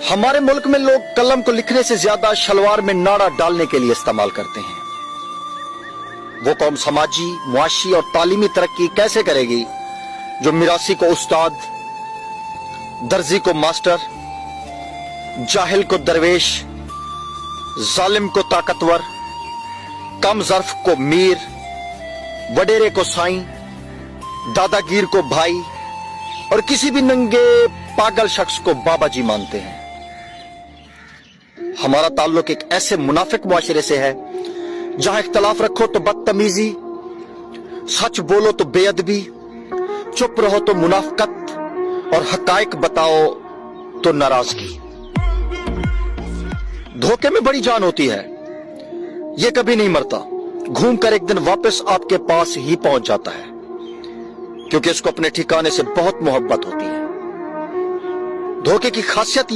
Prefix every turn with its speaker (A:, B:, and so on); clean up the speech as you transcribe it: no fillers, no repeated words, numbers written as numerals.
A: हमारे मुल्क में लोग कलम को लिखने से ज्यादा शलवार में नाड़ा डालने के लिए इस्तेमाल करते हैं। वो कौम समाजी, मुआशी और तालीमी तरक्की कैसे करेगी जो मिरासी को उस्ताद, दर्जी को मास्टर, जाहिल को दरवेश, जालिम को ताकतवर, कम ज़र्फ को मीर, वडेरे को साईं, दादागीर को भाई और किसी भी नंगे पागल शख्स को बाबा जी मानते हैं। हमारा ताल्लुक एक ऐसे मुनाफिक मुआशरे से है जहां इख्तलाफ रखो तो बदतमीजी, सच बोलो तो बेअदबी, चुप रहो तो मुनाफकत और हकायक बताओ तो नाराजगी। धोखे में बड़ी जान होती है, ये कभी नहीं मरता, घूमकर एक दिन वापस आपके पास ही पहुंच जाता है, क्योंकि इसको अपने ठिकाने से बहुत मोहब्बत होती है। धोखे की खासियत